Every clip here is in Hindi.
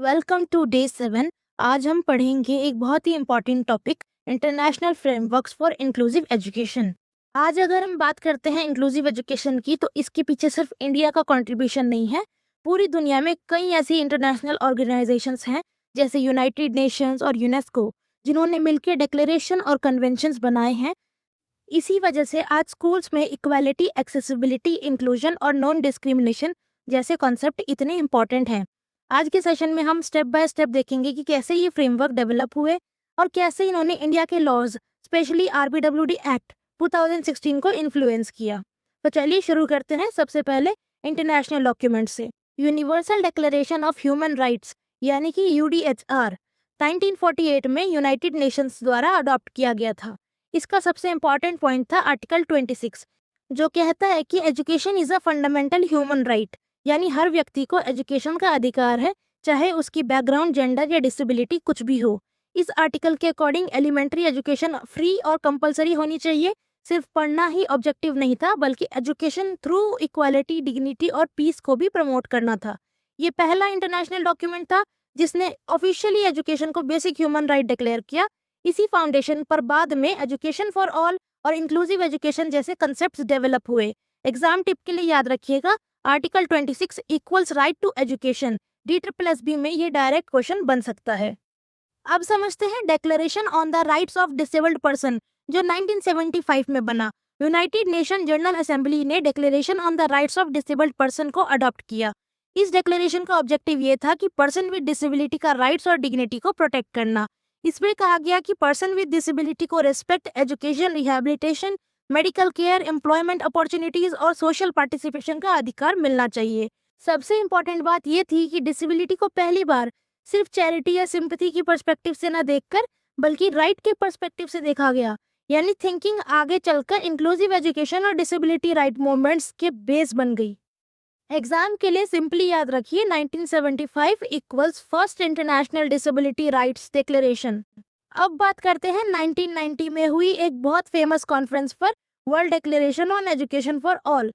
Welcome to day 7। आज हम पढ़ेंगे एक बहुत ही important topic, international frameworks for inclusive education. आज अगर हम बात करते हैं इंक्लूसिव एजुकेशन की, तो इसके पीछे सिर्फ इंडिया का कंट्रीब्यूशन नहीं है। पूरी दुनिया में कई ऐसी इंटरनेशनल ऑर्गेनाइजेशंस हैं, जैसे यूनाइटेड नेशंस और यूनेस्को, जिन्होंने मिलकर डिक्लेरेशन और कन्वेंशंस बनाए हैं। इसी वजह से आज स्कूल्स में इक्वालिटी, एक्सेसिबिलिटी, इंक्लूजन और नॉन डिस्क्रिमिनेशन जैसे कॉन्सेप्ट इतने इम्पॉर्टेंट हैं। आज के सेशन में हम स्टेप बाय स्टेप देखेंगे कि कैसे ये फ्रेमवर्क डेवलप हुए और कैसे इन्होंने इंडिया के लॉज, स्पेशली आरबीडब्ल्यूडी एक्ट 2016 को इन्फ्लुएंस किया। तो चलिए शुरू करते हैं सबसे पहले इंटरनेशनल डॉक्यूमेंट से। Universal declaration of human rights यानी कि यूडीएचआर 1948 में यूनाइटेड नेशंस द्वारा अडॉप्ट किया गया था। इसका सबसे इम्पॉर्टेंट पॉइंट था आर्टिकल 26, जो कहता है कि education is a fundamental human right, यानी हर व्यक्ति को एजुकेशन का अधिकार है, चाहे उसकी बैकग्राउंड, जेंडर या डिसेबिलिटी कुछ भी हो। इस आर्टिकल के अकॉर्डिंग एलिमेंट्री एजुकेशन फ्री और कंपलसरी होनी चाहिए। सिर्फ पढ़ना ही ऑब्जेक्टिव नहीं था, बल्कि एजुकेशन थ्रू इक्वालिटी, डिग्निटी और पीस को भी प्रमोट करना था। ये पहला इंटरनेशनल डॉक्यूमेंट था जिसने ऑफिशियली एजुकेशन को बेसिक ह्यूमन राइट डिक्लेयर किया। इसी फाउंडेशन पर बाद में एजुकेशन फॉर ऑल और इंक्लूसिव एजुकेशन जैसे कंसेप्ट्स डेवलप हुए। एग्जाम टिप के लिए याद रखिएगा, article 26 equals right to education. DSSB में ये डायरेक्ट क्वेश्चन बन सकता है। अब समझते हैं declaration on the rights of disabled person, जो 1975 में बना। यूनाइटेड नेशन जनरल असेंबली ने declaration on the rights of disabled person को अडॉप्ट किया। इस डिक्लेरेशन का ऑब्जेक्टिव ये था कि पर्सन विद डिसेबिलिटी का राइट्स और डिग्निटी को प्रोटेक्ट करना। इसमें कहा गया कि पर्सन विद डिसेबिलिटी को respect, education, rehabilitation, medical care, employment opportunities और सोशल पार्टिसिपेशन का अधिकार मिलना चाहिए। सबसे इम्पोर्टेंट बात यह थी कि डिसेबिलिटी को पहली बार सिर्फ चैरिटी या सिंपैथी की पर्सपेक्टिव से न देखकर, बल्कि राइट के पर्सपेक्टिव से देखा गया। यानी थिंकिंग आगे चलकर इंक्लूसिव एजुकेशन और डिसेबिलिटी राइट मूवमेंट्स के बेस बन गई। एग्जाम के लिए सिंपली याद रखिए, 1975 equals first international disability rights declaration. अब बात करते हैं 1990 में हुई एक बहुत फेमस कॉन्फ्रेंस पर, world declaration on education for all.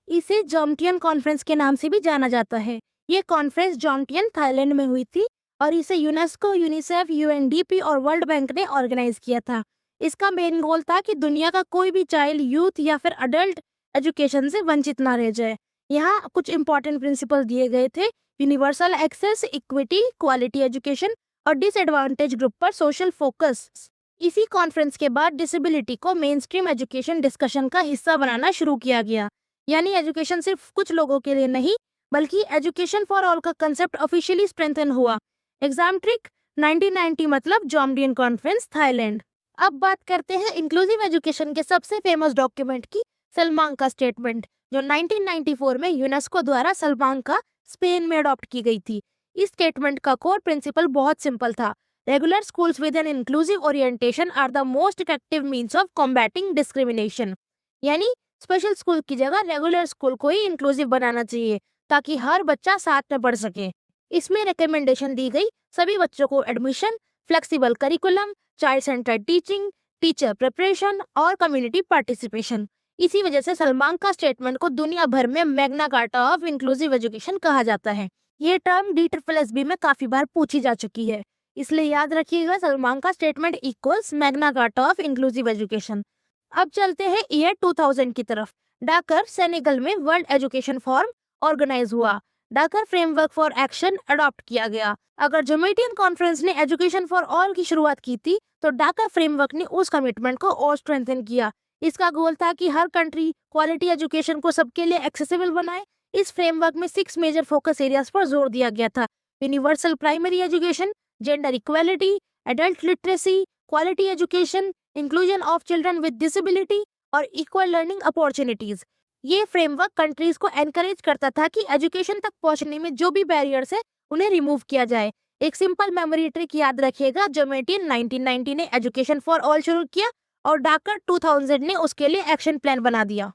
इसे जॉमटियन कॉन्फ्रेंस के नाम से भी जाना जाता है। ये कॉन्फ्रेंस जॉमटियन, थाईलैंड में हुई थी और इसे यूनेस्को, यूनिसेफ, यूएनडीपी और वर्ल्ड बैंक ने ऑर्गेनाइज किया था। इसका मेन गोल था कि दुनिया का कोई भी चाइल्ड, यूथ या फिर अडल्ट एजुकेशन से वंचित ना रह जाए। यहाँ कुछ इंपॉर्टेंट प्रिंसिपल दिए गए थे: universal access, equity, quality education और डिसएडवांटेज ग्रुप पर सोशल फोकस। इसी कॉन्फ्रेंस के बाद डिसेबिलिटी को मेन स्ट्रीम एजुकेशन डिस्कशन का हिस्सा बनाना शुरू किया गया। यानी एजुकेशन सिर्फ कुछ लोगों के लिए नहीं, बल्कि एजुकेशन फॉर ऑल का कंसेप्ट ऑफिशियली स्ट्रेंथन हुआ। एग्जाम ट्रिक, 1990 मतलब जॉमडियन कॉन्फ्रेंस, थाईलैंड। अब बात करते हैं इंक्लूसिव एजुकेशन के सबसे फेमस डॉक्यूमेंट की, सलमांका स्टेटमेंट, जो 1994 में यूनेस्को द्वारा सलमांका, स्पेन में अडॉप्ट की गई थी। इस स्टेटमेंट का कोर प्रिंसिपल बहुत सिंपल था: regular schools with an inclusive orientation are the most effective means of combating discrimination. यानी स्पेशल स्कूल की जगह रेगुलर स्कूल को ही इंक्लूसिव बनाना चाहिए, ताकि हर बच्चा साथ में पढ़ सके। इसमें रिकमेंडेशन दी गई सभी बच्चों को admission, flexible curriculum, child centred teaching, teacher preparation और कम्युनिटी पार्टिसिपेशन। इसी वजह से सलमांका स्टेटमेंट को दुनिया भर में Magna Carta of inclusive education कहा जाता है। ये टर्म DSSB में काफी बार पूछी जा चुकी है, इसलिए याद रखिएगा, Salamanca statement equals Magna Carta of inclusive education. अब चलते हैं ईयर 2000 की तरफ। डाकर, सेनेगल में वर्ल्ड एजुकेशन फोरम ऑर्गेनाइज हुआ। Dakar framework for action adopt किया गया। अगर जॉमटियन कॉन्फ्रेंस ने एजुकेशन फॉर ऑल की शुरुआत की थी, तो डाकर फ्रेमवर्क ने उस कमिटमेंट को और स्ट्रेंथन किया। इसका गोल था कि हर कंट्री क्वालिटी एजुकेशन को सबके लिए एक्सेसिबल बनाए। इस फ्रेमवर्क में 6 मेजर फोकस एरियाज पर जोर दिया गया था: universal primary education, gender equality, adult literacy, quality education, inclusion of children with disability और इक्वल लर्निंग अपॉर्चुनिटीज। ये फ्रेमवर्क कंट्रीज को एनकरेज करता था कि एजुकेशन तक पहुंचने में जो भी बैरियर्स है, उन्हें रिमूव किया जाए। एक सिंपल मेमोरी ट्रिक याद रखिएगा, जॉमटियन 1990 ने एजुकेशन फॉर ऑल शुरू किया और डाकर 2000 ने उसके लिए एक्शन प्लान बना दिया।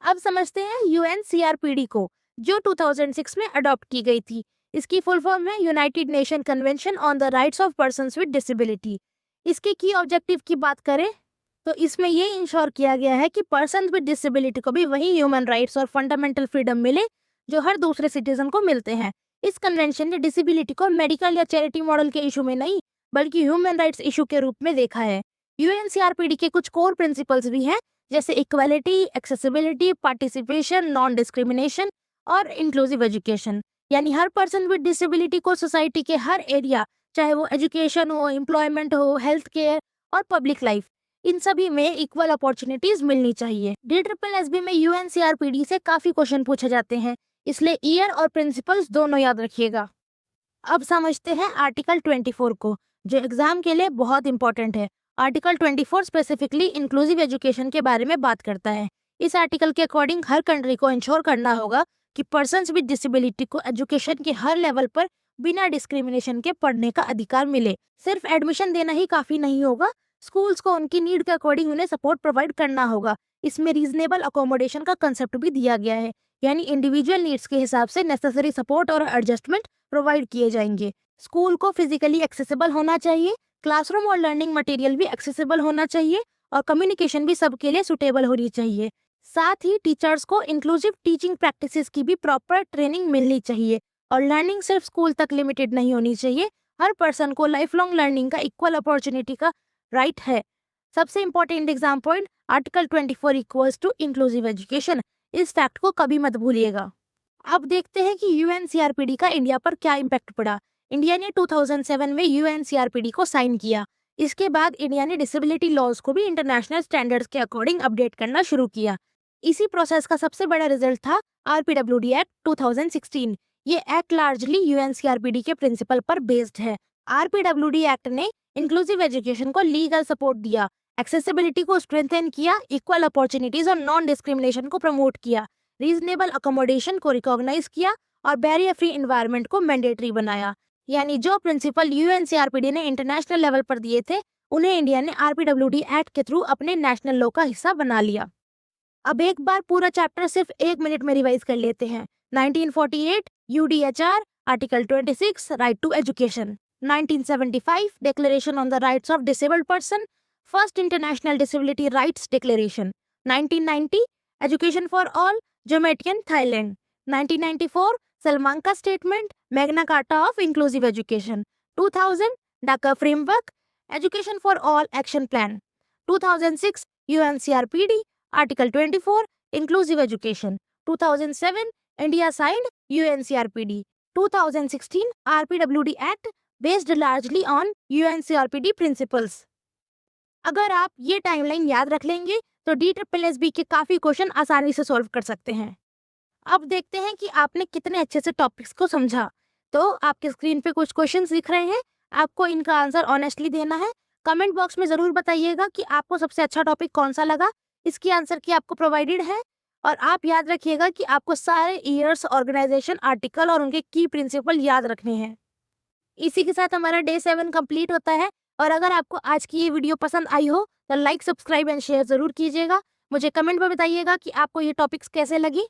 अब समझते हैं UNCRPD को, जो 2006 में अडॉप्ट की गई थी। इसकी फुल फॉर्म है United nation convention on the rights of persons with disability. इसके की ऑब्जेक्टिव की बात करें तो इसमें ये इंश्योर किया गया है कि पर्सन विद डिसेबिलिटी को भी वही ह्यूमन राइट्स और फंडामेंटल फ्रीडम मिले जो हर दूसरे सिटीजन को मिलते हैं। इस कन्वेंशन ने डिसेबिलिटी को मेडिकल या चैरिटी मॉडल के इशू में नहीं बल्कि ह्यूमन राइट्स इशू के रूप में देखा है। यूएनसीआरपीडी के कुछ कोर प्रिंसिपल्स भी हैं, जैसे equality, accessibility, participation, non discrimination और इंक्लूसिव एजुकेशन। यानी हर पर्सन विद डिसेबिलिटी को सोसाइटी के हर एरिया, चाहे वो एजुकेशन हो, एम्प्लॉयमेंट हो, हेल्थ केयर और पब्लिक लाइफ, इन सभी में इक्वल अपॉर्चुनिटीज मिलनी चाहिए। DSSB में यूएनसीआरपीडी से काफी क्वेश्चन पूछे जाते हैं, इसलिए ईयर और प्रिंसिपल्स दोनों याद रखिएगा। अब समझते हैं आर्टिकल 24 को, जो एग्जाम के लिए बहुत इंपॉर्टेंट है। आर्टिकल 24 स्पेसिफिकली इंक्लूसिव एजुकेशन के बारे में बात करता है। इस आर्टिकल के अकॉर्डिंग हर कंट्री को इंश्योर करना होगा कि पर्सन्स विद डिसेबिलिटी को एजुकेशन के हर लेवल पर बिना डिस्क्रिमिनेशन के पढ़ने का अधिकार मिले। सिर्फ एडमिशन देना ही काफी नहीं होगा, स्कूल्स को उनकी नीड के अकॉर्डिंग उन्हें सपोर्ट प्रोवाइड करना होगा। इसमें रीजनेबल अकोमोडेशन का कंसेप्ट भी दिया गया है, यानी इंडिविजुअल नीड्स के हिसाब से नेसेसरी सपोर्ट और एडजस्टमेंट प्रोवाइड किए जाएंगे। स्कूल को फिजिकली एक्सेसिबल होना चाहिए, क्लासरूम और लर्निंग मटेरियल भी एक्सेसिबल होना चाहिए और कम्युनिकेशन भी सबके लिए सुटेबल होनी चाहिए। साथ ही टीचर्स को इंक्लूसिव टीचिंग प्रैक्टिसेस की भी प्रॉपर ट्रेनिंग मिलनी चाहिए और लर्निंग सिर्फ स्कूल तक लिमिटेड नहीं होनी चाहिए। हर पर्सन को लाइफ लॉन्ग लर्निंग का इक्वल अपॉर्चुनिटी का राइट है। सबसे important exam point, article 24 equals to inclusive education. इस फैक्ट को कभी मत भूलिएगा। अब देखते हैं कि यूएनसीआरपीडी का इंडिया पर क्या इम्पैक्ट पड़ा। इंडिया ने 2007 में यूएनसीआरपीडी को साइन किया। इसके बाद इंडिया ने डिसेबिलिटी लॉज को भी इंटरनेशनल स्टैंडर्ड्स के अकॉर्डिंग अपडेट करना शुरू किया। इसी प्रोसेस का सबसे बड़ा रिजल्ट था आरपीडब्ल्यूडी एक्ट 2016। ये एक्ट लार्जली यूएनसीआरपीडी के प्रिंसिपल पर बेस्ड है। आरपीडब्ल्यूडी एक्ट ने इंक्लूसिव एजुकेशन को लीगल सपोर्ट दिया, एक्सेसिबिलिटी को स्ट्रेंथन किया, इक्वल अपॉर्चुनिटीज और नॉन डिस्क्रिमिनेशन को प्रमोट किया, रीजनेबल अकोमोडेशन को रिकॉग्नाइज किया और बैरियर फ्री एनवायरनमेंट को मैंडेटरी बनाया। यानी जो प्रिंसिपल यूएनसीआरपीडी ने इंटरनेशनल लेवल पर दिए थे, उन्हें इंडिया ने आरपीडब्ल्यूडी एक्ट के थ्रू अपने नेशनल लॉ का हिस्सा बना लिया। अब एक बार पूरा चैप्टर सिर्फ 1 मिनट में रिवाइज कर लेते हैं। 1948 UDHR, article 26 right to education. 1975 declaration on the rights of disabled person, first international disability rights declaration. 1990 education for all, Jomtien, Thailand. 1994 Salamanca statement, Magna Carta of inclusive education. 2000 Dhaka framework, education for all action plan. 2006 UNCRPD, article 24 inclusive education. 2007 India signed UNCRPD. 2016 RPWD act based largely on UNCRPD principles. अगर आप ये टाइमलाइन याद रख लेंगे तो DSSB के काफी क्वेश्चन आसानी से सॉल्व कर सकते हैं। अब देखते हैं कि आपने कितने अच्छे से टॉपिक्स को समझा। तो आपके स्क्रीन पे कुछ क्वेश्चंस दिख रहे हैं, आपको इनका आंसर ऑनेस्टली देना है। कमेंट बॉक्स में जरूर बताइएगा कि आपको सबसे अच्छा टॉपिक कौन सा लगा। इसकी आंसर की आपको प्रोवाइडेड है। और आप याद रखिएगा कि आपको सारे ईयर्स, ऑर्गेनाइजेशन, आर्टिकल और उनके की प्रिंसिपल याद रखने हैं। इसी के साथ हमारा डे 7 कंप्लीट होता है। और अगर आपको आज की ये वीडियो पसंद आई हो तो लाइक, सब्सक्राइब एंड शेयर जरूर कीजिएगा। मुझे कमेंट में बताइएगा कि आपको ये टॉपिक्स कैसे लगी।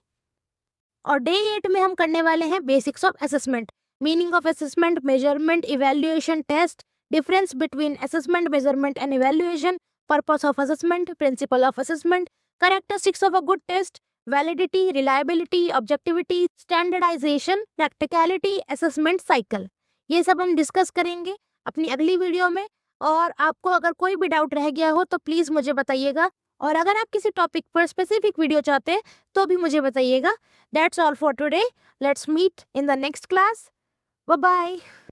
और डे 8 में हम करने वाले हैं basics of assessment, meaning of assessment, measurement, evaluation, test, difference between assessment, measurement and evaluation, purpose of assessment, principle of assessment, characteristics of a good test, validity, reliability, objectivity, standardization, practicality, assessment cycle. ये सब हम डिस्कस करेंगे अपनी अगली वीडियो में। और आपको अगर कोई भी डाउट रह गया हो तो प्लीज मुझे बताइएगा। और अगर आप किसी टॉपिक पर स्पेसिफिक वीडियो चाहते हैं तो भी मुझे बताइएगा। That's all for today. Let's meet in the next class. Bye bye.